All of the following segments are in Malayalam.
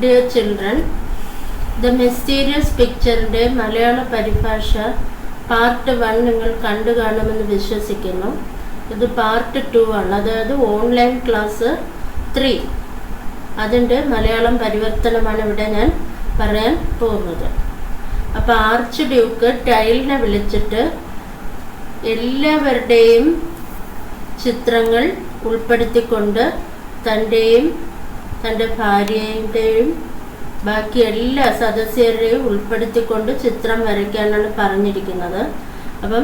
Dear children, The Mysterious Picture-ന്റെ മലയാള പരിഭാഷ പാർട്ട് 1 നിങ്ങൾ കണ്ടു കാണുമെന്ന് വിശ്വസിക്കുന്നു. ഇത് പാർട്ട് 2 ആണ്, അതായത് ഓൺലൈൻ ക്ലാസ് 3. അതിൻ്റെ മലയാളം പരിവർത്തനമാണ് ഇവിടെ ഞാൻ പറയാൻ പോകുന്നത്. അപ്പോൾ ആർച്ച് ഡ്യൂക്ക് ടൈലിനെ വിളിച്ചിട്ട് എല്ലാവരുടെയും ചിത്രങ്ങൾ ഉൾപ്പെടുത്തിക്കൊണ്ട് തൻ്റെയും തൻ്റെ ഭാര്യയുടെയും ബാക്കി എല്ലാ സദസ്യരെയും ഉൾപ്പെടുത്തിക്കൊണ്ട് ചിത്രം വരയ്ക്കാനാണ് പറഞ്ഞിരിക്കുന്നത്. അപ്പം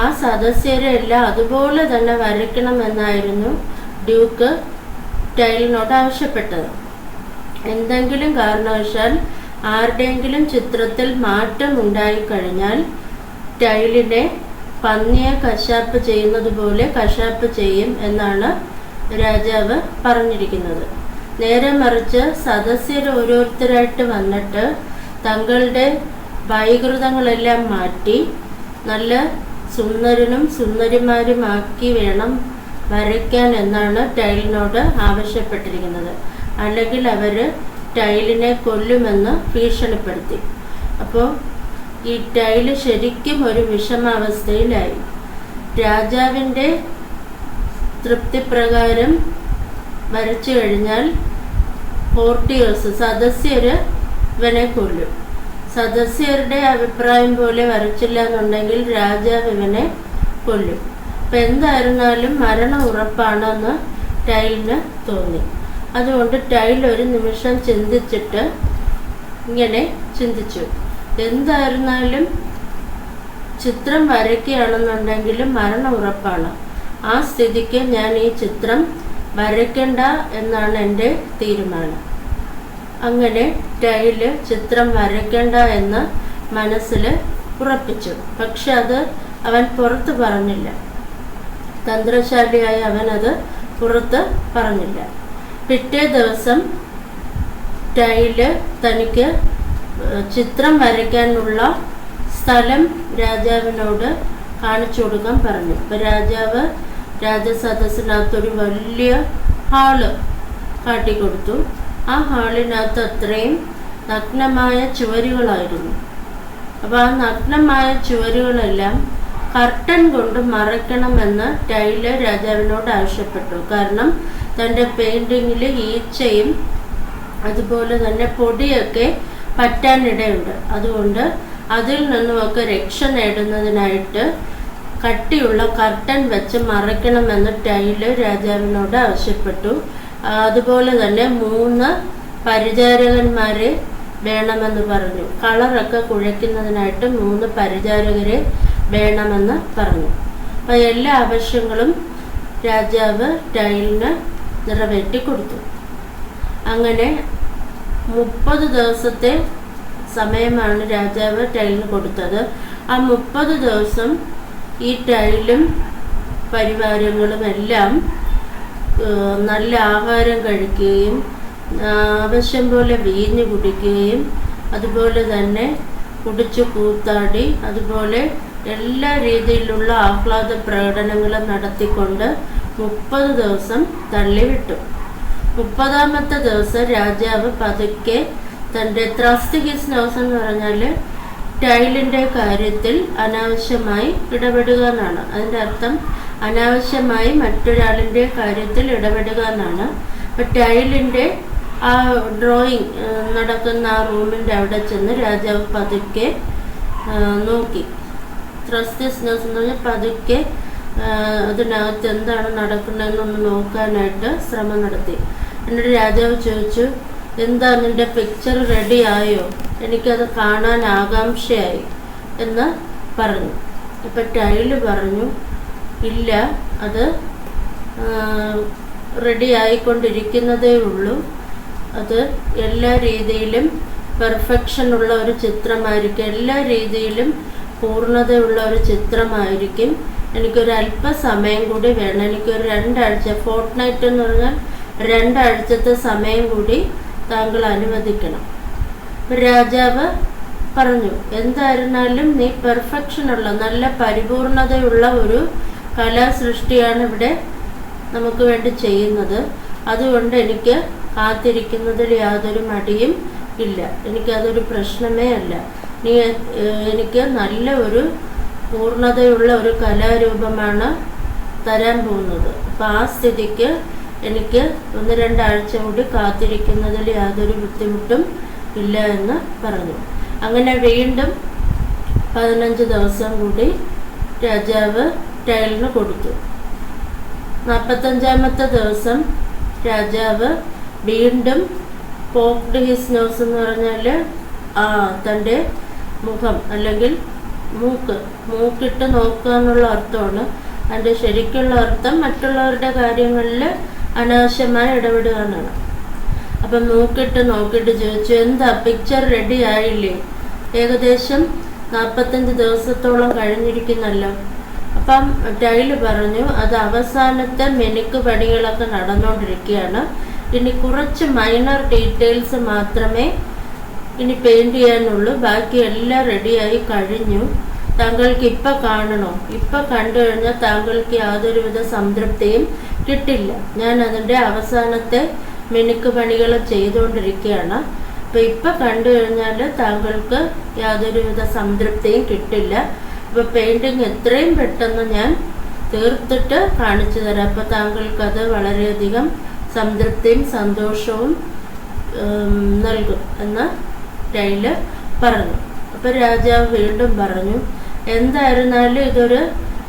ആ സദസ്യരെ എല്ലാം അതുപോലെ തന്നെ വരയ്ക്കണമെന്നായിരുന്നു ഡ്യൂക്ക് ടൈലിനോട് ആവശ്യപ്പെട്ടത്. എന്തെങ്കിലും കാരണവശാൽ ആരുടെയെങ്കിലും ചിത്രത്തിൽ മാറ്റം ഉണ്ടായിക്കഴിഞ്ഞാൽ ടൈലിനെ പന്നിയെ കശാപ്പ് ചെയ്യുന്നത് പോലെ കശാപ്പ് ചെയ്യും എന്നാണ് രാജാവ് പറഞ്ഞിരിക്കുന്നത്. നേരെ മറിച്ച് സദസ്യർ ഓരോരുത്തരായിട്ട് വന്നിട്ട് തങ്ങളുടെ വൈകൃതങ്ങളെല്ലാം മാറ്റി നല്ല സുന്ദരനും സുന്ദരിമാരുമാക്കി വേണം വരയ്ക്കാൻ എന്നാണ് ടൈലിനോട് ആവശ്യപ്പെട്ടിരിക്കുന്നത്. അല്ലെങ്കിൽ അവർ ടൈലിനെ കൊല്ലുമെന്ന് ഭീഷണിപ്പെടുത്തി. അപ്പോൾ ഈ ടൈല് ശരിക്കും ഒരു വിഷമാവസ്ഥയിലായി. രാജാവിൻ്റെ തൃപ്തിപ്രകാരം വരച്ചു കഴിഞ്ഞാൽ കോർട്ടിയേഴ്സ് സദസ്യർ ഇവനെ കൊല്ലും. സദസ്യരുടെ അഭിപ്രായം പോലെ വരച്ചില്ല എന്നുണ്ടെങ്കിൽ രാജാവ് ഇവനെ കൊല്ലും. അപ്പം എന്തായിരുന്നാലും മരണം ഉറപ്പാണെന്ന് ടൈലിന് തോന്നി. അതുകൊണ്ട് ടൈൽ ഒരു നിമിഷം ചിന്തിച്ചിട്ട് ഇങ്ങനെ ചിന്തിച്ചു, എന്തായിരുന്നാലും ചിത്രം വരയ്ക്കുകയാണെന്നുണ്ടെങ്കിൽ മരണം ഉറപ്പാണ്. ആ സ്ഥിതിക്ക് ഞാൻ ഈ ചിത്രം വരയ്ക്കണ്ട എന്നാണ് എൻ്റെ തീരുമാനം. അങ്ങനെ ടൈല് ചിത്രം വരയ്ക്കണ്ട എന്ന് മനസ്സിൽ ഉറപ്പിച്ചു. പക്ഷെ അത് അവൻ പുറത്ത് പറഞ്ഞില്ല. തന്ത്രശാലിയായി അവനത് പുറത്ത് പറഞ്ഞില്ല. പിറ്റേ ദിവസം ടൈല് തനിക്ക് ചിത്രം വരയ്ക്കാനുള്ള സ്ഥലം രാജാവിനോട് കാണിച്ചു കൊടുക്കാൻ പറഞ്ഞു. ഇപ്പം രാജാവ് രാജസദസ്സിനകത്തൊരു വലിയ ഹാള് കാട്ടിക്കൊടുത്തു. ആ ഹാളിനകത്ത് അത്രയും നഗ്നമായ ചുവരുകളായിരുന്നു. അപ്പോൾ ആ നഗ്നമായ ചുവരുകളെല്ലാം കർട്ടൻ കൊണ്ട് മറയ്ക്കണമെന്ന് ടൈല് രാജാവിനോട് ആവശ്യപ്പെട്ടു. കാരണം തൻ്റെ പെയിൻറ്റിങ്ങിൽ ഈച്ചയും അതുപോലെ തന്നെ പൊടിയൊക്കെ പറ്റാനിടയുണ്ട്. അതുകൊണ്ട് അതിൽ നിന്നുമൊക്കെ രക്ഷ നേടുന്നതിനായിട്ട് കട്ടിയുള്ള കർട്ടൻ വെച്ച് മറയ്ക്കണമെന്ന് ടൈല് രാജാവിനോട് ആവശ്യപ്പെട്ടു. അതുപോലെ തന്നെ 3 പരിചാരകന്മാരെ വേണമെന്ന് പറഞ്ഞു. കളറൊക്കെ കുഴയ്ക്കുന്നതിനായിട്ട് 3 പരിചാരകരെ വേണമെന്ന് പറഞ്ഞു. അപ്പോൾ എല്ലാ ആവശ്യങ്ങളും രാജാവ് ടൈലിന് നിറവേറ്റി കൊടുത്തു. അങ്ങനെ 30 ദിവസത്തെ സമയമാണ് രാജാവ് ടൈലിന് കൊടുത്തത്. ആ 30 ദിവസം ഈ ടൈലും പരിവാരങ്ങളും എല്ലാം നല്ല ആഹാരം കഴിക്കുകയും ആവശ്യം പോലെ വീഞ്ഞ് കുടിക്കുകയും അതുപോലെ തന്നെ കുടിച്ചു കൂത്താടി അതുപോലെ എല്ലാ രീതിയിലുള്ള ആഹ്ലാദ പ്രകടനങ്ങളും നടത്തിക്കൊണ്ട് 30 ദിവസം തള്ളിവിട്ടു. 30ാമത്തെ ദിവസം രാജാവ് പതുക്കെ തൻ്റെ ത്രസ്തികിസ് നോസ് എന്ന് പറഞ്ഞാൽ ടൈലിൻ്റെ കാര്യത്തിൽ അനാവശ്യമായി ഇടപെടുക എന്നാണ്. അതിൻ്റെ അർത്ഥം അനാവശ്യമായി മറ്റൊരാളിൻ്റെ കാര്യത്തിൽ ഇടപെടുക എന്നാണ്. അപ്പോൾ ടൈലിൻ്റെ ആ ഡ്രോയിങ് നടക്കുന്ന ആ റൂമിൻ്റെ അവിടെ ചെന്ന് രാജാവ് പതുക്കെ നോക്കി. ത്രസ്തികിസ് നോസ് എന്ന് പറഞ്ഞാൽ പതുക്കെ അതിനകത്ത് എന്താണ് നടക്കുന്നതെന്നൊന്ന് നോക്കാനായിട്ട് ശ്രമം നടത്തി. എന്നിട്ട് രാജാവ് ചോദിച്ചു, എന്താ നിൻ്റെ പിക്ചർ റെഡി ആയോ? എനിക്കത് കാണാൻ ആകാംക്ഷയായി എന്ന് പറഞ്ഞു. അപ്പം ടൈല് പറഞ്ഞു, ഇല്ല, അത് റെഡി ആയിക്കൊണ്ടിരിക്കുന്നതേ ഉള്ളൂ. അത് എല്ലാ രീതിയിലും പെർഫെക്ഷനുള്ള ഒരു ചിത്രമായിരിക്കും, എല്ലാ രീതിയിലും പൂർണ്ണതയുള്ള ഒരു ചിത്രമായിരിക്കും. എനിക്കൊരു അല്പസമയം കൂടി വേണം. എനിക്കൊരു 2 ആഴ്ച, ഫോർട്ട്നൈറ്റ് എന്ന് പറഞ്ഞാൽ 2 ആഴ്ചത്തെ സമയം കൂടി താങ്കൾ അനുവദിക്കണം. രാജാവ് പറഞ്ഞു, എന്തായിരുന്നാലും നീ പെർഫെക്ഷനുള്ള നല്ല പരിപൂർണതയുള്ള ഒരു കലാസൃഷ്ടിയാണ് ഇവിടെ നമുക്ക് വേണ്ടി ചെയ്യുന്നത്. അതുകൊണ്ട് എനിക്ക് കാത്തിരിക്കുന്നതിൽ യാതൊരു മടിയും ഇല്ല. എനിക്കതൊരു പ്രശ്നമേ അല്ല. നീ എനിക്ക് നല്ല ഒരു പൂർണ്ണതയുള്ള ഒരു കലാരൂപമാണ് തരാൻ പോകുന്നത്. അപ്പം ആ സ്ഥിതിക്ക് എനിക്ക് 1-2 ആഴ്ച കൂടി കാത്തിരിക്കുന്നതിൽ യാതൊരു ബുദ്ധിമുട്ടും ഇല്ല എന്ന് പറഞ്ഞു. അങ്ങനെ വീണ്ടും 15 ദിവസം കൂടി രാജാവ് ടൈലിന് കൊടുത്തു. 45ാമത്തെ ദിവസം രാജാവ് വീണ്ടും പോക്ഡ് ഹിസ് നോസ് എന്ന് പറഞ്ഞാൽ തൻ്റെ മുഖം അല്ലെങ്കിൽ മൂക്കിട്ട് നോക്കുക എന്നുള്ള അർത്ഥമാണ്. അതിൻ്റെ ശരിക്കുള്ള അർത്ഥം മറ്റുള്ളവരുടെ കാര്യങ്ങളിൽ അനാവശ്യമായി ഇടപെടുക എന്നാണ്. അപ്പം മൂക്കിട്ട് നോക്കിയിട്ട് ചോദിച്ചു, എന്താ പിക്ചർ റെഡി ആയില്ലേ? ഏകദേശം 45 ദിവസത്തോളം കഴിഞ്ഞിരിക്കുന്നല്ലോ. അപ്പം ടൈല് പറഞ്ഞു, അത് അവസാനത്തെ മെനുക്ക് പണികളൊക്കെ നടന്നുകൊണ്ടിരിക്കുകയാണ്. ഇനി കുറച്ച് മൈനർ ഡീറ്റെയിൽസ് മാത്രമേ ഇനി പെയിൻറ് ചെയ്യാനുള്ളൂ. ബാക്കി എല്ലാം റെഡിയായി കഴിഞ്ഞു. താങ്കൾക്ക് ഇപ്പം കാണണോ? ഇപ്പം കണ്ടു കഴിഞ്ഞാൽ താങ്കൾക്ക് യാതൊരുവിധ സംതൃപ്തിയും കിട്ടില്ല. ഞാൻ അതിൻ്റെ അവസാനത്തെ മിനുക്ക് പണികൾ ചെയ്തുകൊണ്ടിരിക്കുകയാണ്. അപ്പോൾ ഇപ്പം കണ്ടു കഴിഞ്ഞാൽ താങ്കൾക്ക് യാതൊരുവിധ സംതൃപ്തിയും കിട്ടില്ല. അപ്പോൾ പെയിൻറ്റിങ് എത്രയും പെട്ടെന്ന് ഞാൻ തീർത്തിട്ട് കാണിച്ചു തരാം. അപ്പോൾ താങ്കൾക്കത് വളരെയധികം സംതൃപ്തിയും സന്തോഷവും നൽകും എന്ന് ടൈല് പറഞ്ഞു. അപ്പോൾ രാജാവ് വീണ്ടും പറഞ്ഞു, എന്തായിരുന്നാലും ഇതൊരു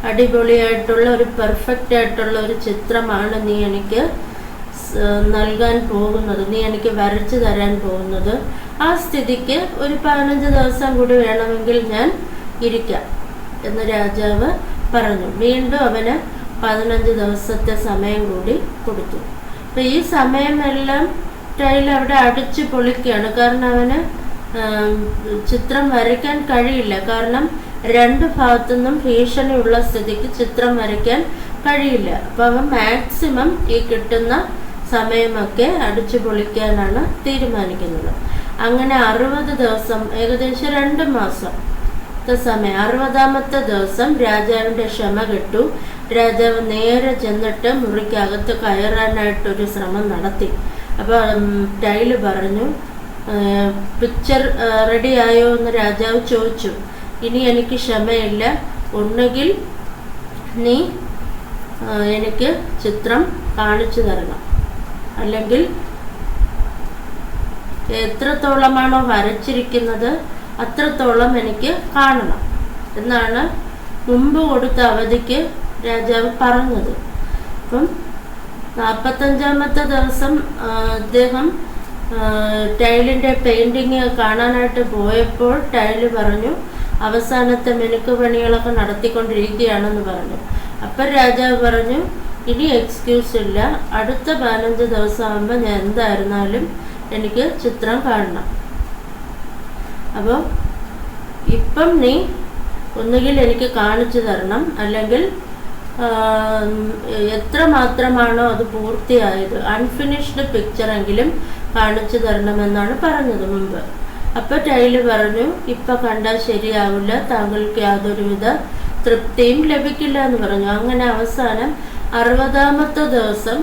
അടിപൊളിയായിട്ടുള്ള ഒരു പെർഫെക്റ്റ് ആയിട്ടുള്ള ഒരു ചിത്രമാണ് നീ എനിക്ക് നൽകാൻ പോകുന്നത്, നീ എനിക്ക് വരച്ചു തരാൻ പോകുന്നത്. ആ സ്ഥിതിക്ക് ഒരു 15 ദിവസം കൂടി വേണമെങ്കിൽ ഞാൻ ഇരിക്കാം എന്ന് രാജാവ് പറഞ്ഞു. വീണ്ടും അവന് 15 ദിവസത്തെ സമയം കൂടി കൊടുത്തു. അപ്പം ഈ സമയമെല്ലാം ടൈൽ അവിടെ അടിച്ചു പൊളിക്കുകയാണ്. കാരണം അവന് ചിത്രം വരയ്ക്കാൻ കഴിയില്ല. കാരണം 2 ഭാഗത്തുനിന്നും ഭീഷണിയുള്ള സ്ഥിതിക്ക് ചിത്രം വരയ്ക്കാൻ കഴിയില്ല. അപ്പം അവൻ മാക്സിമം ഈ കിട്ടുന്ന സമയമൊക്കെ അടിച്ചു പൊളിക്കാനാണ് തീരുമാനിക്കുന്നത്. അങ്ങനെ 60 ദിവസം, ഏകദേശം 2 മാസത്തെ സമയം, 60ാമത്തെ ദിവസം രാജാവിൻ്റെ ക്ഷമ കെട്ടു. രാജാവ് നേരെ ചെന്നിട്ട് മുറിക്കകത്ത് കയറാനായിട്ടൊരു ശ്രമം നടത്തി. അപ്പോൾ ടൈല് പറഞ്ഞു, പിക്ചർ റെഡി ആയോ എന്ന് രാജാവ് ചോദിച്ചു. ഇനി എനിക്ക് ക്ഷമയില്ല, ഒന്നുകിൽ നീ എനിക്ക് ചിത്രം കാണിച്ചു തരണം, അല്ലെങ്കിൽ എത്രത്തോളമാണോ വരച്ചിരിക്കുന്നത് അത്രത്തോളം എനിക്ക് കാണണം എന്നാണ് മുമ്പ് കൊടുത്ത അവധിക്ക് രാജാവ് പറഞ്ഞത്. അപ്പം 45ാമത്തെ ദിവസം അദ്ദേഹം ടൈലിൻ്റെ പെയിൻറ്റിങ് കാണാനായിട്ട് പോയപ്പോൾ ടൈല് പറഞ്ഞു, അവസാനത്തെ മിനുക്ക് പണികളൊക്കെ നടത്തിക്കൊണ്ടിരിക്കുകയാണെന്ന് പറഞ്ഞു. അപ്പം രാജാവ് പറഞ്ഞു, ഇനി എക്സ്ക്യൂസ് ഇല്ല, അടുത്ത 15 ദിവസം ആകുമ്പോൾ ഞാൻ എന്തായിരുന്നാലും എനിക്ക് ചിത്രം കാണണം. അപ്പോൾ ഇപ്പം നീ ഒന്നുകിൽ എനിക്ക് കാണിച്ചു തരണം, അല്ലെങ്കിൽ എത്ര മാത്രമാണോ അത് പൂർത്തിയായത് അൺഫിനിഷ്ഡ് പിക്ചറെങ്കിലും കാണിച്ചു തരണമെന്നാണ് പറഞ്ഞത് മുമ്പ്. അപ്പോൾ ടൈല് പറഞ്ഞു, ഇപ്പം കണ്ടാൽ ശരിയാവില്ല, താങ്കൾക്ക് യാതൊരുവിധ തൃപ്തിയും ലഭിക്കില്ല എന്ന് പറഞ്ഞു. അങ്ങനെ അവസാനം 60ാമത്തെ ദിവസം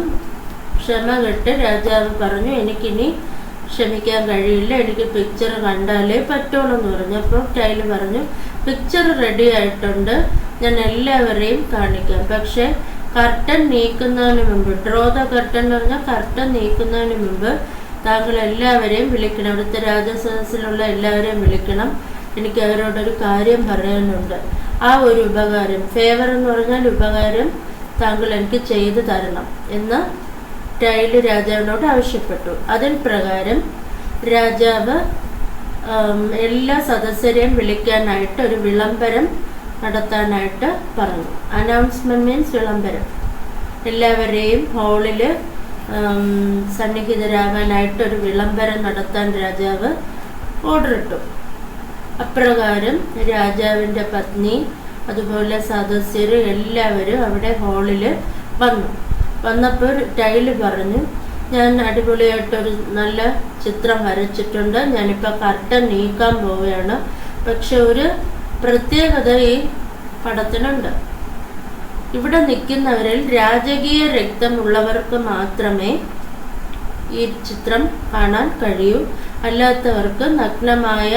ക്ഷമ കെട്ട് രാജാവ് പറഞ്ഞു, എനിക്കിനി ക്ഷമിക്കാൻ കഴിയില്ല, എനിക്ക് പിക്ചർ കണ്ടാലേ പറ്റുള്ളൂ എന്ന് പറഞ്ഞു. അപ്പോൾ ടൈല് പറഞ്ഞു, പിക്ചർ റെഡി ആയിട്ടുണ്ട്, ഞാൻ എല്ലാവരെയും കാണിക്കാം. പക്ഷേ കർട്ടൻ നീക്കുന്നതിന് മുമ്പ്, ഡ്രോ ദ കർട്ടൻ എന്ന് പറഞ്ഞാൽ കർട്ടൻ നീക്കുന്നതിന് മുമ്പ് താങ്കൾ എല്ലാവരെയും വിളിക്കണം, ഇവിടുത്തെ രാജസദസ്സിലുള്ള എല്ലാവരെയും വിളിക്കണം, എനിക്ക് അവരോടൊരു കാര്യം പറയാനുണ്ട്. ആ ഒരു ഉപകാരം, ഫേവർ എന്ന് പറഞ്ഞാൽ ഉപകാരം, താങ്കൾ എനിക്ക് ചെയ്തു തരണം എന്ന് ടൈല് രാജാവിനോട് ആവശ്യപ്പെട്ടു. അതിന് പ്രകാരം രാജാവ് എല്ലാ സദസ്യരെയും വിളിക്കാനായിട്ട് ഒരു വിളംബരം നടത്താനായിട്ട് പറഞ്ഞു. അനൗൺസ്മെൻറ്റ് മീൻസ് വിളംബരം. എല്ലാവരെയും ഹാളിൽ സന്നിഹിതരാകാനായിട്ടൊരു വിളംബരം നടത്താൻ രാജാവ് ഓർഡർ ഇട്ടു. അപ്രകാരം രാജാവിൻ്റെ പത്നി അതുപോലെ സദസ്യർ എല്ലാവരും അവിടെ ഹാളിൽ വന്നപ്പോൾ ടൈല് പറഞ്ഞു, ഞാൻ അടിപൊളിയായിട്ടൊരു നല്ല ചിത്രം വരച്ചിട്ടുണ്ട്, ഞാനിപ്പോൾ കർട്ടൻ നീക്കാൻ പോവുകയാണ്. പക്ഷെ ഒരു പ്രത്യേകത ഈ പടത്തിനുണ്ട്. ഇവിടെ നിൽക്കുന്നവരിൽ രാജകീയ രക്തമുള്ളവർക്ക് മാത്രമേ ഈ ചിത്രം കാണാൻ കഴിയൂ. അല്ലാത്തവർക്ക് നഗ്നമായ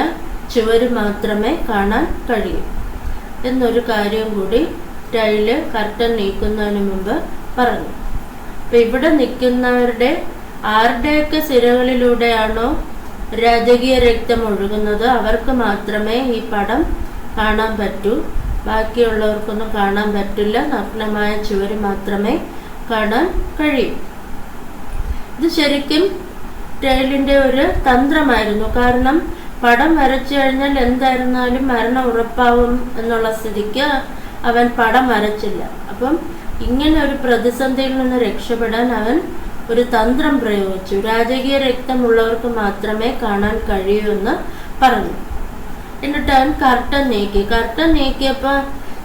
ചുവര് മാത്രമേ കാണാൻ കഴിയൂ എന്നൊരു കാര്യം കൂടി ടൈല് കർട്ടൻ നീക്കുന്നതിന് മുമ്പ് പറഞ്ഞു. അപ്പം ഇവിടെ നിൽക്കുന്നവരുടെ ആരുടെയൊക്കെ സിരകളിലൂടെയാണോ രാജകീയ രക്തം ഒഴുകുന്നത് അവർക്ക് മാത്രമേ ഈ പടം കാണാൻ പറ്റൂ. ബാക്കിയുള്ളവർക്കൊന്നും കാണാൻ പറ്റില്ല. നഗ്നമായ ചുവര് മാത്രമേ കാണാൻ കഴിയൂ. ഇത് ശരിക്കും ടൈലിൻ്റെ ഒരു തന്ത്രമായിരുന്നു. കാരണം പടം വരച്ചു കഴിഞ്ഞാൽ എന്തായിരുന്നാലും മരണം ഉറപ്പാവും എന്നുള്ള സ്ഥിതിക്ക് അവൻ പടം വരച്ചില്ല. അപ്പം ഇങ്ങനെ ഒരു പ്രതിസന്ധിയിൽ നിന്ന് രക്ഷപ്പെടാൻ അവൻ ഒരു തന്ത്രം പ്രയോഗിച്ചു. രാജകീയ രക്തമുള്ളവർക്ക് മാത്രമേ കാണാൻ കഴിയൂ എന്ന് പറഞ്ഞു. എന്നിട്ട് അവൻ കർട്ടൻ നീക്കിയപ്പോൾ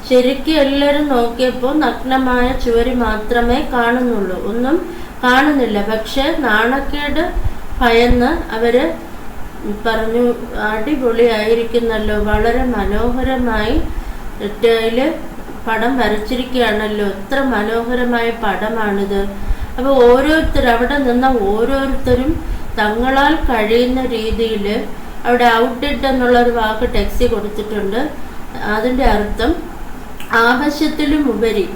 ശരിക്കും എല്ലാവരും നോക്കിയപ്പോൾ നഗ്നമായ ചുവര് മാത്രമേ കാണുന്നുള്ളൂ, ഒന്നും കാണുന്നില്ല. പക്ഷെ നാണക്കേട് ഭയന്ന് അവര് പറഞ്ഞു, അടിപൊളിയായിരിക്കുന്നല്ലോ, വളരെ മനോഹരമായി ടൈല് പടം വരച്ചിരിക്കുകയാണല്ലോ, എത്ര മനോഹരമായ പടമാണിത്. അപ്പോൾ അവിടെ നിന്ന ഓരോരുത്തരും തങ്ങളാൽ കഴിയുന്ന രീതിയിൽ അവിടെ ഔട്ട്ഡിഡ് എന്നുള്ളൊരു വാക്ക് ടെക്സ്റ്റ് കൊടുത്തിട്ടുണ്ട്. അതിൻ്റെ അർത്ഥം ആവശ്യത്തിലും ഉപരി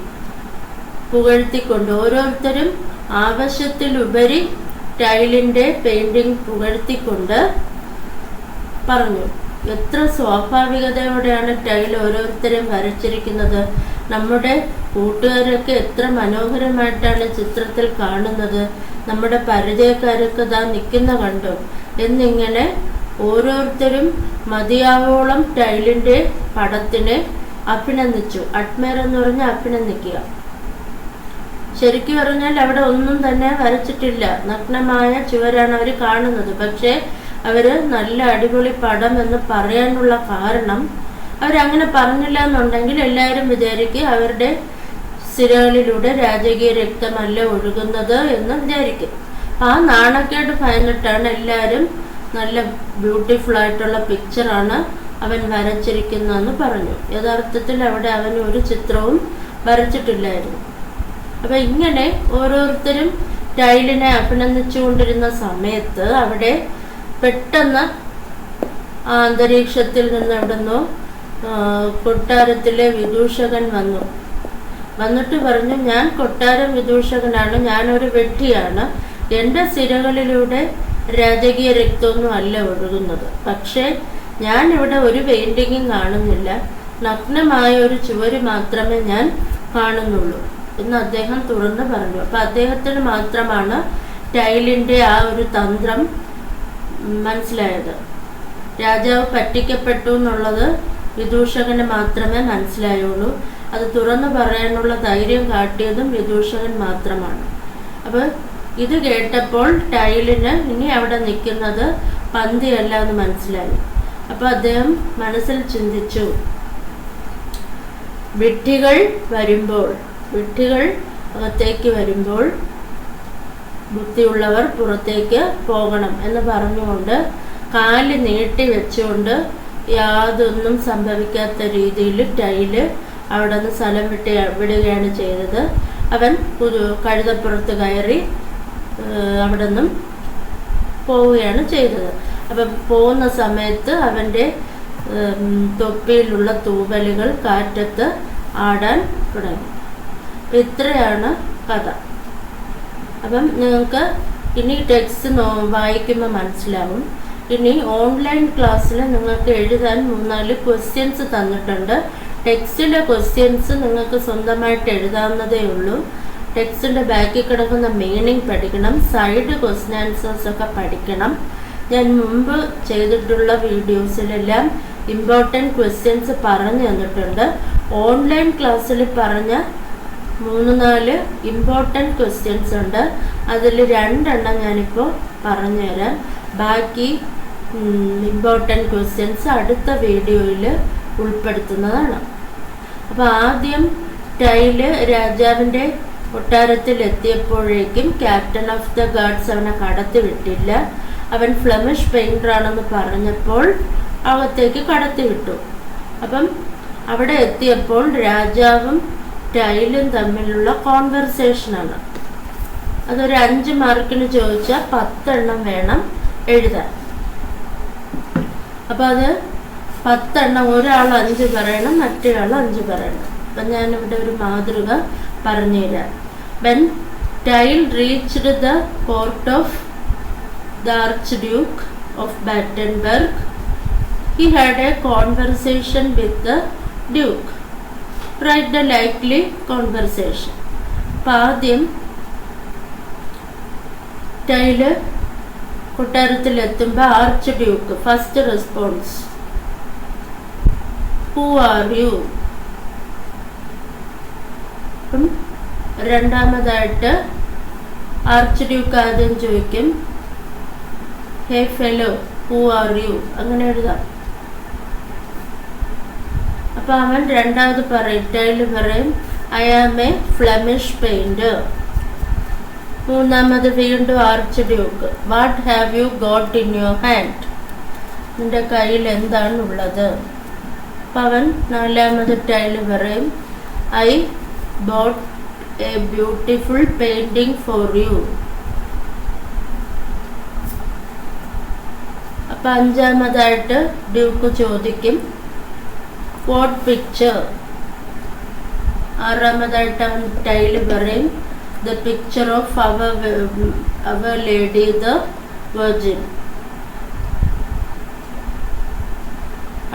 പുകഴ്ത്തിക്കൊണ്ട്, ഓരോരുത്തരും ആവശ്യത്തിലുപരി ടൈലിൻ്റെ പെയിൻറ്റിങ് പുകഴ്ത്തിക്കൊണ്ട് പറഞ്ഞു. എത്ര സ്വാഭാവികതയോടെയാണ് ടൈൽ ഓരോരുത്തരെയും വരച്ചിരിക്കുന്നത്. നമ്മുടെ കൂട്ടുകാരൊക്കെ എത്ര മനോഹരമായിട്ടാണ് ചിത്രത്തിൽ കാണുന്നത്. നമ്മുടെ പരിചയക്കാരൊക്കെ ദാ നിൽക്കുന്ന കണ്ടോ എന്നിങ്ങനെ ഓരോരുത്തരും മതിയാവോളം ടൈലിൻ്റെ പടത്തിനെ അഭിനന്ദിച്ചു. അഡ്മയർ എന്ന് പറഞ്ഞാൽ അഭിനന്ദിക്കുക. ശരിക്കും പറഞ്ഞാൽ അവിടെ ഒന്നും തന്നെ വരച്ചിട്ടില്ല, നഗ്നമായ ചുവരാണ് അവർ കാണുന്നത്. പക്ഷേ അവർ നല്ല അടിപൊളി പടം എന്ന് പറയാനുള്ള കാരണം, അവരങ്ങനെ പറഞ്ഞില്ല എന്നുണ്ടെങ്കിൽ എല്ലാവരും വിചാരിക്കും അവരുടെ സിരകളിലൂടെ രാജകീയ രക്തമല്ല ഒഴുകുന്നത് എന്ന് വിചാരിക്കും. ആ നാണക്കേട് ഭയന്നിട്ടാണ് എല്ലാവരും നല്ല ബ്യൂട്ടിഫുൾ ആയിട്ടുള്ള പിക്ചറാണ് അവൻ വരച്ചിരിക്കുന്നതെന്ന് പറഞ്ഞു. യഥാർത്ഥത്തിൽ അവിടെ അവൻ ഒരു ചിത്രവും വരച്ചിട്ടില്ലായിരുന്നു. അപ്പം ഇങ്ങനെ ഓരോരുത്തരും ടൈലിനെ അഭിനന്ദിച്ചുകൊണ്ടിരുന്ന സമയത്ത് അവിടെ പെട്ടെന്ന് അന്തരീക്ഷത്തിൽ നിന്ന് എവിടുന്നോ കൊട്ടാരത്തിലെ വിദൂഷകൻ വന്നിട്ട് പറഞ്ഞു, ഞാൻ കൊട്ടാരം വിദൂഷകനാണ്, ഞാനൊരു വെട്ടിയാണ്, എൻ്റെ സിരകളിലൂടെ രാജകീയ രക്തമൊന്നും അല്ല ഒഴുകുന്നത്. പക്ഷേ ഞാനിവിടെ ഒരു പെയിൻറ്റിങ്ങും കാണുന്നില്ല, നഗ്നമായ ഒരു ചുവര് മാത്രമേ ഞാൻ കാണുന്നുള്ളൂ എന്ന് അദ്ദേഹം തുറന്ന് പറഞ്ഞു. അപ്പം അദ്ദേഹത്തിന് മാത്രമാണ് ടൈലിൻ്റെ ആ ഒരു തന്ത്രം മനസ്സിലായത്. രാജാവ് പറ്റിക്കപ്പെട്ടു എന്നുള്ളത് വിദൂഷകന് മാത്രമേ മനസ്സിലായുള്ളൂ. അത് തുറന്നു പറയാനുള്ള ധൈര്യം കാട്ടിയതും വിദൂഷകൻ മാത്രമാണ്. അപ്പോൾ ഇത് കേട്ടപ്പോൾ ടൈലിന് ഇനി അവിടെ നിൽക്കുന്നത് പന്തിയല്ല എന്ന് മനസ്സിലായി. അപ്പോൾ അദ്ദേഹം മനസ്സിൽ ചിന്തിച്ചു, വിഡ്ഢികൾ അകത്തേക്ക് വരുമ്പോൾ ബുദ്ധിയുള്ളവർ പുറത്തേക്ക് പോകണം എന്ന് പറഞ്ഞുകൊണ്ട് കാല് നീട്ടി വെച്ചുകൊണ്ട് യാതൊന്നും സംഭവിക്കാത്ത രീതിയിൽ ടൈല് അവിടെ നിന്ന് സ്ഥലം വിടുകയാണ് ചെയ്തത്. അവൻ കഴുതപ്പുറത്ത് കയറി അവിടെ നിന്നും പോവുകയാണ് ചെയ്തത്. അപ്പം പോകുന്ന സമയത്ത് അവൻ്റെ തൊപ്പിയിലുള്ള തൂവലുകൾ കാറ്റത്ത് ആടാൻ തുടങ്ങി. ഇത്രയാണ് കഥ. അപ്പം നിങ്ങൾക്ക് ഇനി ടെക്സ്റ്റ് വായിക്കുമ്പോൾ മനസ്സിലാവും. ഇനി ഓൺലൈൻ ക്ലാസ്സിൽ നിങ്ങൾക്ക് എഴുതാൻ 3-4 ക്വസ്റ്റ്യൻസ് തന്നിട്ടുണ്ട്. ടെക്സ്റ്റിലെ ക്വസ്റ്റ്യൻസ് നിങ്ങൾക്ക് സ്വന്തമായിട്ട് എഴുതാവുന്നതേ ഉള്ളൂ. ടെക്സ്റ്റിൻ്റെ ബാക്കിൽ കിടക്കുന്ന മീനിങ് പഠിക്കണം, സൈഡ് ക്വസ്റ്റ്യൻ ആൻസേഴ്സൊക്കെ പഠിക്കണം. ഞാൻ മുമ്പ് ചെയ്തിട്ടുള്ള വീഡിയോസിലെല്ലാം ഇമ്പോർട്ടൻറ്റ് ക്വസ്റ്റ്യൻസ് പറഞ്ഞു തന്നിട്ടുണ്ട്. ഓൺലൈൻ ക്ലാസ്സിൽ പറഞ്ഞ 3-4 ഇമ്പോർട്ടൻറ്റ് ക്വസ്റ്റ്യൻസ് ഉണ്ട്. അതിൽ 2 ഞാനിപ്പോൾ പറഞ്ഞുതരാം. ബാക്കി ഇമ്പോർട്ടൻറ്റ് ക്വസ്റ്റ്യൻസ് അടുത്ത വീഡിയോയിൽ ഉൾപ്പെടുത്തുന്നതാണ്. അപ്പോൾ ആദ്യം ടൈല് രാജാവിൻ്റെ കൊട്ടാരത്തിൽ എത്തിയപ്പോഴേക്കും ക്യാപ്റ്റൻ ഓഫ് ദ ഗാർഡ്സ് അവനെ കടത്തി വിട്ടില്ല. അവൻ ഫ്ലെമിഷ് പെയിൻ്ററാണെന്ന് പറഞ്ഞപ്പോൾ അകത്തേക്ക് കടത്തി വിട്ടു. അപ്പം അവിടെ എത്തിയപ്പോൾ രാജാവും ടൈലും തമ്മിലുള്ള കോൺവെർസേഷനാണ്. അതൊരു 5 മാർക്കിന് ചോദിച്ചാൽ 10 എണ്ണം വേണം എഴുതാൻ. അപ്പോൾ അത് 10 എണ്ണം, ഒരാൾ 5 പറയണം, മറ്റൊരാൾ 5 പറയണം. അപ്പം ഞാനിവിടെ ഒരു മാതൃക പറഞ്ഞുതരാം. When tile reached the court of the archduke of Battenberg, he had a conversation with the duke. Write the likely conversation. അപ്പം ആദ്യം ടൈല് കൊട്ടാരത്തിലെത്തുമ്പോൾ archduke first response, who are you. അപ്പം രണ്ടാമതായിട്ട് ആർച്ച് ഡ്യൂക്ക് ആദ്യം ചോദിക്കും, hey fellow who are you, അങ്ങനെ എഴുതാം. അപ്പം അവൻ രണ്ടാമത് പറയും, ടൈല് പറയും, I am a Flemish painter. മൂന്നാമത് വീണ്ടും archduke, what have you got in your hand, നിൻ്റെ കയ്യിൽ എന്താണുള്ളത്. അപ്പം അവൻ നാലാമത് ടൈല് പറയും, I bought a beautiful painting for you. അപ്പം അഞ്ചാമതായിട്ട് ഡ്യൂക്ക് ചോദിക്കും, വാട്ട് പിക്ചർ. ആറാമതായിട്ട് അവൻ ടൈല് പറയും, the picture of our lady the virgin.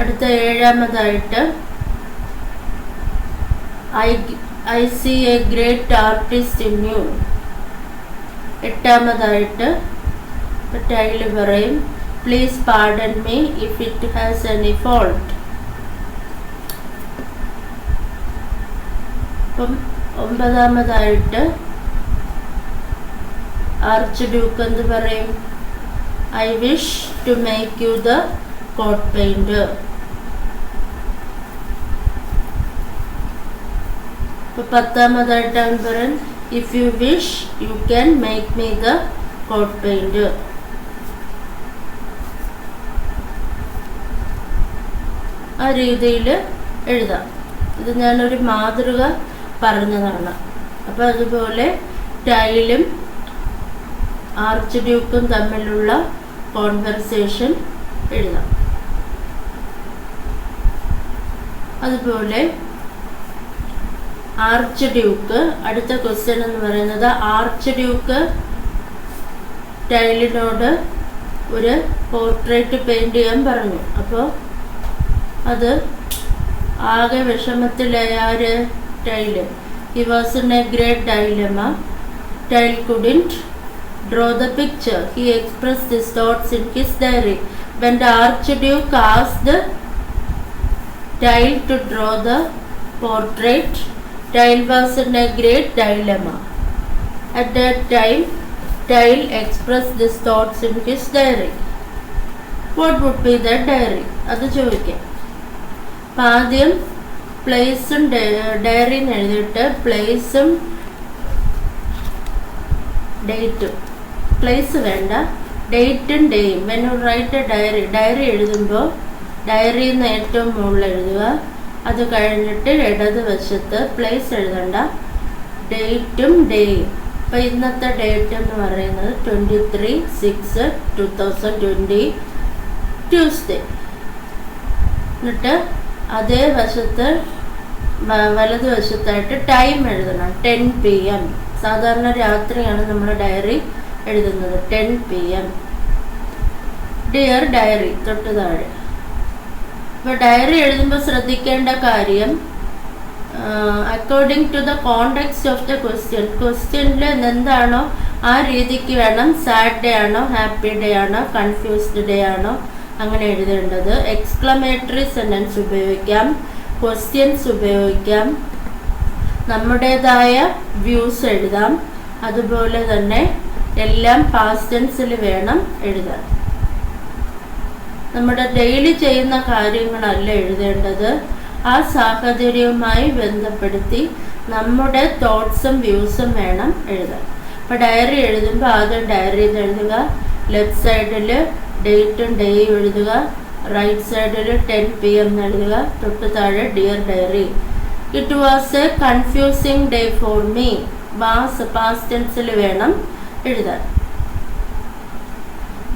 അടുത്ത ഏഴാമതായിട്ട് I see a great artist in you. എട്ടാമതായിട്ട് ടൈല് പറയും, please pardon me if it has any fault. അപ്പം ഒമ്പതാമതായിട്ട് ആർച്ച് ഡ്യൂക്ക് എന്ത് പറയും, I wish to make you the court painter. അപ്പോൾ പത്താമതായിട്ട് അവൻ പറയും, if you wish you can make me the court painter. ആ രീതിയിൽ എഴുതാം. ഇത് ഞാനൊരു മാതൃക പറഞ്ഞതാണ്. അപ്പോൾ അതുപോലെ ടൈലും ആർച്ച് ഡ്യൂക്കും തമ്മിലുള്ള കോൺവെർസേഷൻ എഴുതാം. അതുപോലെ ആർച്ച് ഡ്യൂക്ക്, അടുത്ത ക്വസ്റ്റ്യൻ എന്ന് പറയുന്നത്, ആർച്ച് ഡ്യൂക്ക് ടൈലിനോട് ഒരു പോർട്രേറ്റ് പെയിൻറ് ചെയ്യാൻ പറഞ്ഞു. അപ്പോൾ അത് ആകെ വിഷമത്തിലായ tile, he was in a great dilemma. Tile couldn't draw the picture. He expressed his thoughts in his diary. When the Archduke asked Tile to draw the portrait, Tile was in a great dilemma. At that time, Tile expressed his thoughts in his diary. What would be that diary? അത് ചോദിക്കാം. അപ്പം ആദ്യം പ്ലേസും ഡയറിന്ന് എഴുതിയിട്ട് പ്ലേസും ഡേറ്റും, പ്ലേസ് വേണ്ട, ഡേറ്റും ഡേയും. When you write a diary എഴുതുമ്പോൾ ഡയറിന്ന് ഏറ്റവും മുകളിൽ എഴുതുക. അത് കഴിഞ്ഞിട്ട് ഇടത് വശത്ത് പ്ലേസ് എഴുതണ്ട, ഡേറ്റും ഡേയും. അപ്പോൾ ഇന്നത്തെ ഡേറ്റ് എന്ന് പറയുന്നത് 23/6/2020 ട്യൂസ്ഡേ. എന്നിട്ട് അതേ വശത്ത് വലത് വശത്തായിട്ട് ടൈം എഴുതണം, 10 PM. സാധാരണ രാത്രിയാണ് നമ്മൾ ഡയറി എഴുതുന്നത്, 10 PM. ഡിയർ ഡയറി തൊട്ട് താഴെ. അപ്പോൾ ഡയറി എഴുതുമ്പോൾ ശ്രദ്ധിക്കേണ്ട കാര്യം, according to the context of the question, ക്വസ്റ്റ്യനിൽ എന്താണോ ആ രീതിക്ക് വേണം. സാഡ് ഡേ ആണോ, ഹാപ്പി ഡേ ആണോ, കൺഫ്യൂസ്ഡ് ഡേ ആണോ, അങ്ങനെ എഴുതേണ്ടത്. എക്സ്ക്ലമേറ്ററി സെൻറ്റൻസ് ഉപയോഗിക്കാം, ക്വസ്റ്റ്യൻസ് ഉപയോഗിക്കാം, നമ്മുടേതായ വ്യൂസ് എഴുതാം. അതുപോലെ തന്നെ എല്ലാം പാസ്റ്റ് ടെൻസിൽ വേണം എഴുതാൻ. നമ്മുടെ ഡെയിലി ചെയ്യുന്ന കാര്യങ്ങളല്ല എഴുതേണ്ടത്, ആ സാഹചര്യവുമായി ബന്ധപ്പെടുത്തി നമ്മുടെ തോട്ട്സും വ്യൂസും വേണം എഴുതാൻ. അപ്പോൾ ഡയറി എഴുതുമ്പോൾ ആദ്യം ഡയറിയിൽ എഴുതുക, ലെഫ്റ്റ് സൈഡിൽ ഡേറ്റും ഡേയും എഴുതുക, റൈറ്റ് സൈഡിൽ 10 PM എഴുതുക, തൊട്ട് താഴെ dear diary. It was a confusing day for me. Past ടെൻസിൽ വേണം എഴുതാൻ.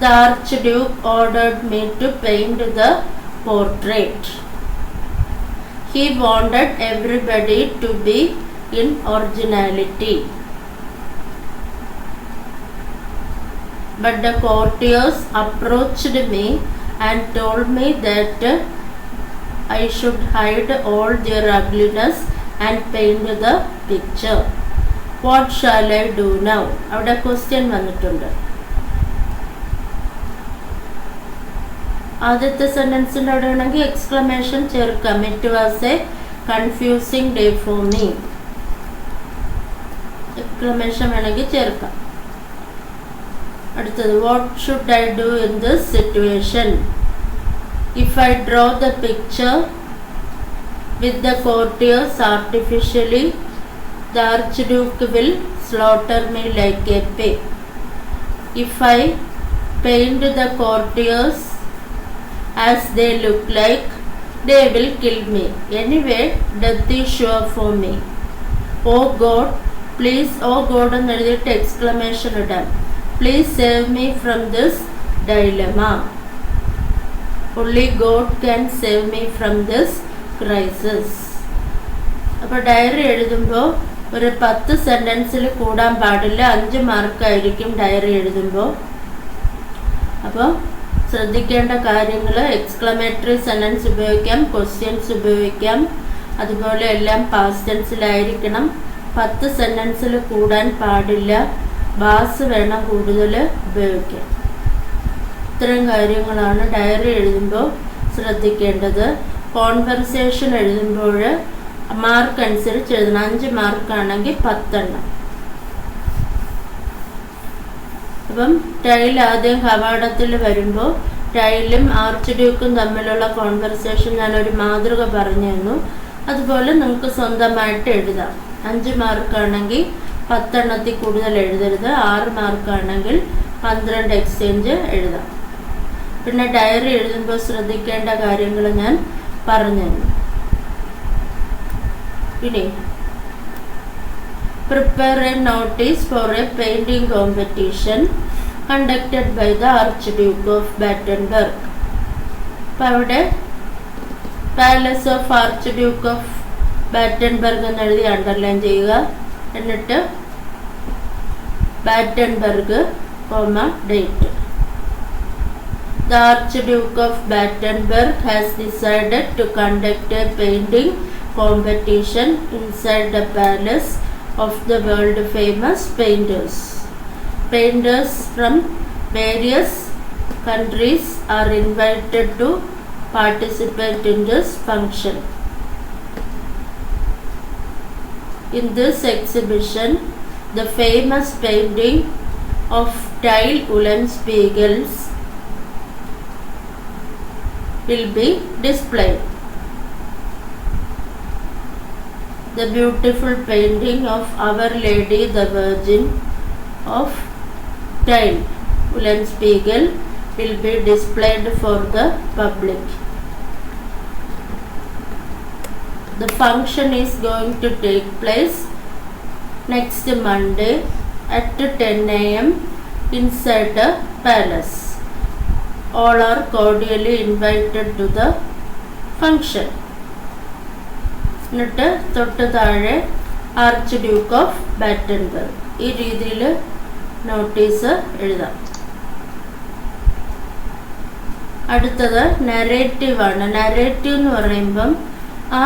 The Archduke ordered me to paint the portrait. He wanted everybody to be in originality. But the courtiers approached me and told me that I should hide all their ugliness and paint the picture. What shall I do now? അവിടെ ക്വസ്റ്റ്യൻ വന്നിട്ടുണ്ട്. ആദ്യത്തെ സെൻറ്റൻസിൻ്റെ അവിടെ വേണമെങ്കിൽ എക്സ്ക്ലമേഷൻ ചേർക്കാം. It was a confusing day for me. Exclamation വേണമെങ്കിൽ ചേർക്കാം. അടുത്തത് what should I do in this situation? If I draw the picture with the courtiers artificially, the archduke will slaughter me like A pig. If I paint the courtiers as they look like, they will kill me. Anyway, death is sure for me. Oh God, please, oh God എന്ന് എഴുതിയിട്ട് എക്സ്ക്ലമേഷൻ ഇടാം. Please save me from this dilemma. Only God can save me from this crisis. അപ്പോൾ ഡയറി എഴുതുമ്പോൾ ഒരു 10 സെൻറ്റൻസിൽ കൂടാൻ പാടില്ല. 5 മാർക്കായിരിക്കും ഡയറി എഴുതുമ്പോൾ. അപ്പോൾ ശ്രദ്ധിക്കേണ്ട കാര്യങ്ങൾ, എക്സ്ക്ലമേറ്ററി സെൻറ്റൻസ് ഉപയോഗിക്കാം, ക്വസ്റ്റ്യൻസ് ഉപയോഗിക്കാം, അതുപോലെ എല്ലാം പാസ്റ്റ് ടെൻസിലായിരിക്കണം. 10 സെൻറ്റൻസിൽ കൂടാൻ പാടില്ല. ബാസ് വേണം കൂടുതൽ ഉപയോഗിക്കാൻ. ഇത്തരം കാര്യങ്ങളാണ് ഡയറി എഴുതുമ്പോൾ ശ്രദ്ധിക്കേണ്ടത്. കോൺവെർസേഷൻ എഴുതുമ്പോൾ മാർക്ക് അനുസരിച്ച് എഴുതണം. 5 മാർക്കാണെങ്കിൽ 10 എണ്ണം. അപ്പം ടൈൽ ആദ്യം കവാടത്തിൽ വരുമ്പോൾ ടൈലും ആർച്ച് ഡ്യൂക്കും തമ്മിലുള്ള കോൺവെർസേഷൻ ഞാനൊരു മാതൃക പറഞ്ഞു തന്നു. അതുപോലെ നിങ്ങൾക്ക് സ്വന്തമായിട്ട് എഴുതാം. 5 മാർക്കാണെങ്കിൽ 10 എണ്ണത്തിൽ കൂടുതൽ എഴുതരുത്. 6 മാർക്കാണെങ്കിൽ 12 എക്സ്ചേഞ്ച് എഴുതാം. പിന്നെ ഡയറി എഴുതുമ്പോൾ ശ്രദ്ധിക്കേണ്ട കാര്യങ്ങൾ ഞാൻ പറഞ്ഞു തന്നു. ഇനി prepare a notice for a painting competition conducted by the Archduke of Battenberg. അപ്പോൾ അവിടെ palace of archduke of Battenberg എന്നെഴുതി അണ്ടർലൈൻ ചെയ്യുക. എന്നിട്ട് Battenberg date. The Archduke of Battenberg has decided to conduct a painting competition inside the palace of the world famous painters. Painters from various countries are invited to participate in this function. In this exhibition, the famous painting of Till Eulenspiegels will be displayed. The beautiful painting of Our Lady the Virgin of Till Eulenspiegel will be displayed for the public. The function is going to take place next Monday at 10 a.m. inside the palace. All are cordially invited to the function. എന്നിട്ട് തൊട്ട് താഴെ ആർച്ച് ഡ്യൂക്ക് ഓഫ് ബാറ്റൻബർഗ്. ഈ രീതിയിൽ നോട്ടീസ് എഴുതാം. അടുത്തത് നരേറ്റീവാണ്. നരേറ്റീവ് എന്ന് പറയുമ്പം ആ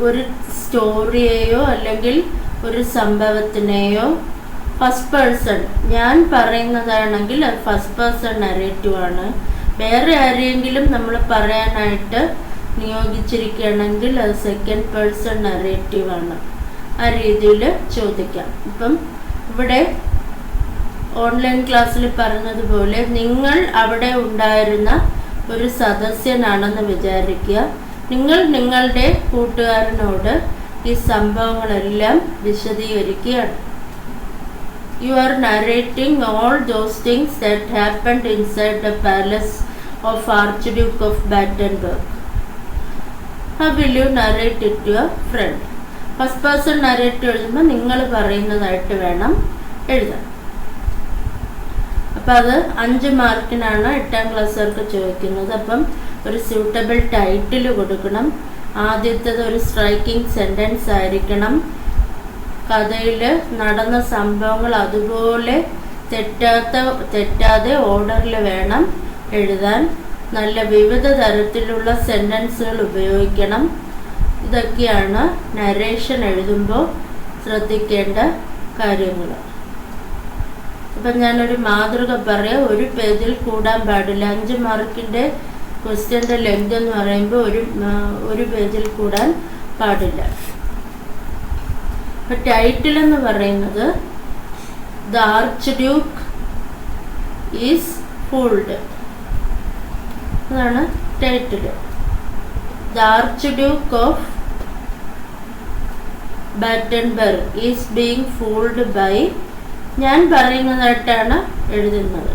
ഒരു സ്റ്റോറിയെയോ അല്ലെങ്കിൽ ഒരു സംഭവത്തിനെയോ ഫസ്റ്റ് പേഴ്സൺ ഞാൻ പറയുന്നതാണെങ്കിൽ അത് ഫസ്റ്റ് പേഴ്സൺ നരേറ്റീവാണ്. വേറെ ആരെയെങ്കിലും നമ്മൾ പറയാനായിട്ട് നിയോഗിച്ചിരിക്കുകയാണെങ്കിൽ അത് സെക്കൻഡ് പേഴ്സൺ നരേറ്റീവാണ്. ആ രീതിയിൽ ചോദിക്കാം. ഇപ്പം ഇവിടെ ഓൺലൈൻ ക്ലാസ്സിൽ പറഞ്ഞതുപോലെ നിങ്ങൾ അവിടെ ഉണ്ടായിരുന്ന ഒരു സദസ്യനാണെന്ന് വിചാരിക്കുക. നിങ്ങൾ നിങ്ങളുടെ കൂട്ടുകാരനോട് ഈ സംഭവങ്ങളെല്ലാം വിശദീകരിക്കുകയാണ്. You are narrating all those things that happened inside the palace of Archduke of Battenberg. How will you narrate it to your friend? First person narrate എഴുതുമ്പോൾ നിങ്ങൾ പറയുന്നതായിട്ട് വേണം എഴുതാൻ. അപ്പം അത് 5 മാർക്കിനാണ് 8ാം ക്ലാസ്സുകാർക്ക് ചോദിക്കുന്നത്. അപ്പം ഒരു സ്യൂട്ടബിൾ ടൈറ്റിൽ കൊടുക്കണം. ആദ്യത്തേത് ഒരു സ്ട്രൈക്കിംഗ് സെൻറ്റൻസ് ആയിരിക്കണം. കഥയിൽ നടന്ന സംഭവങ്ങൾ അതുപോലെ തെറ്റാതെ ഓർഡറിൽ വേണം എഴുതാൻ. നല്ല വിവിധ തരത്തിലുള്ള സെൻറ്റൻസുകൾ ഉപയോഗിക്കണം. ഇതൊക്കെയാണ് നരേഷൻ എഴുതുമ്പോൾ ശ്രദ്ധിക്കേണ്ട കാര്യങ്ങൾ. അപ്പം ഞാനൊരു മാതൃക പറയാം. ഒരു പേജിൽ കൂടാൻ പാടില്ല. 5 മാർക്കിൻ്റെ ക്വസ്റ്റ്യൻ്റെ ലെങ്ത് എന്ന് പറയുമ്പോൾ ഒരു പേജിൽ കൂടാൻ പാടില്ല. അപ്പം ടൈറ്റിൽ എന്ന് പറയുന്നത് the archduke is fooled, അതാണ് title. The archduke of Battenberg is being fooled by, ഞാൻ പറയുന്നതായിട്ടാണ് എഴുതുന്നത്.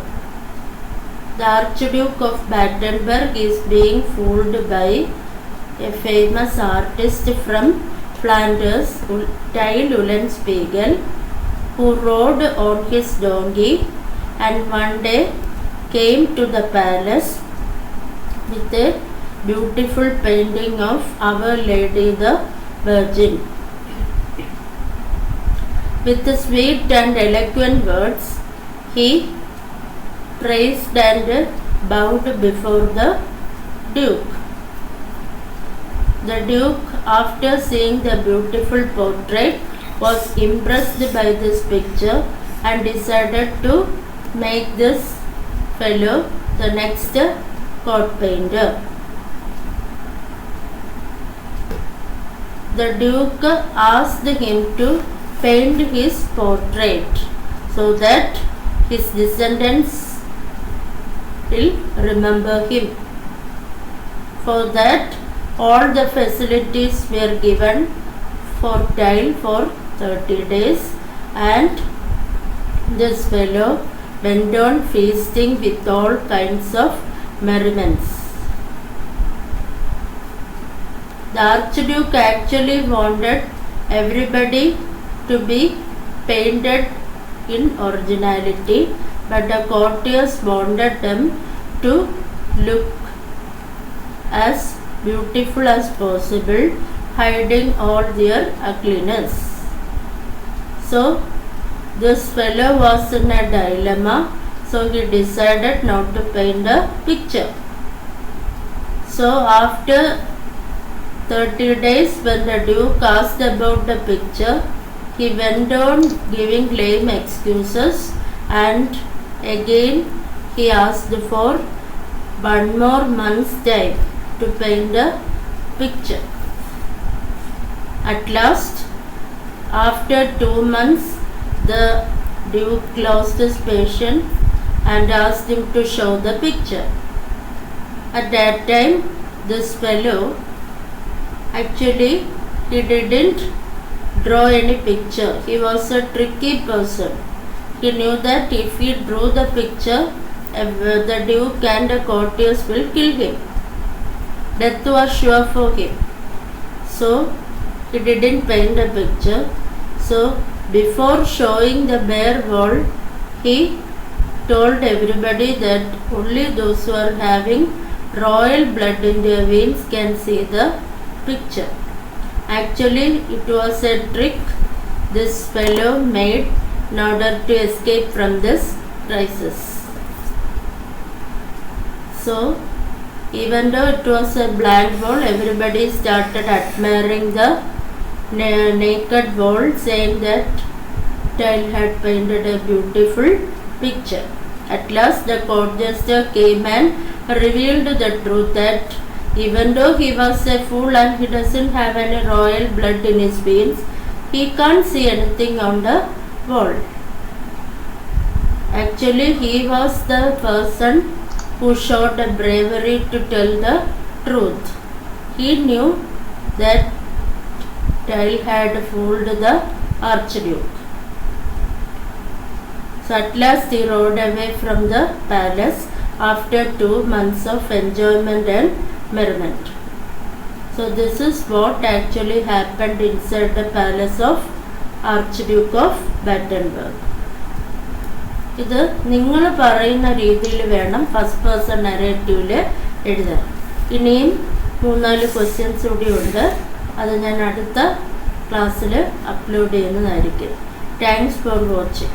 The Archduke of Battenberg is being fooled by a famous artist from Flanders, Till Eulenspiegel, who rode on his donkey and one day came to the palace with a beautiful painting of Our Lady the Virgin. With sweet and eloquent words, he praised and bowed before the Duke. The Duke, after seeing the beautiful portrait, was impressed by this picture and decided to make this fellow the next court painter. The Duke asked him to paint his portrait so that his descendants will remember him. For that, all the facilities were given for Till for 30 days, and this fellow went on feasting with all kinds of merriments. The Archduke actually wanted everybody to be painted in originality, but the courtiers wanted them to look as beautiful as possible, hiding all their ugliness. So this fellow was in a dilemma, so he decided not to paint a picture. So after 30 days, when the Duke asked about the picture, he went on giving lame excuses, and again he asked for 1 more month's time to paint the picture. At last, after 2 months, the Duke lost his patience and asked him to show the picture. At that time, this fellow, actually he didn't draw any picture. He was a tricky person. He knew that if he drew the picture, the Duke and the courtiers will kill him. Death was sure for him. So he didn't paint the picture. So before showing the bare wall, he told everybody that only those who are having royal blood in their veins can see the picture. Actually, it was a trick this fellow made in order to escape from this crisis. So, even though it was a blank wall, everybody started admiring the naked wall, saying that Till had painted a beautiful picture. At last, the court jester came and revealed the truth that even though he was a fool and he doesn't have any royal blood in his veins, he can't see anything on the wall. Actually, he was the person who showed the bravery to tell the truth. He knew that Till had fooled the Archduke. So at last he rode away from the palace after 2 months of enjoyment and merriment. So this is what actually happened inside the palace of Archduke of Battenberg. ഇത് നിങ്ങൾ പറയുന്ന രീതിയിൽ വേണം ഫസ്റ്റ് പേഴ്സൺ നരേറ്റീവിൽ എഴുതാൻ. ഇനിയും 3-4 ക്വസ്റ്റ്യൻസ് കൂടി ഉണ്ട്. അത് ഞാൻ അടുത്ത ക്ലാസ്സിൽ അപ്ലോഡ് ചെയ്യുന്നതായിരിക്കും. Thanks for watching.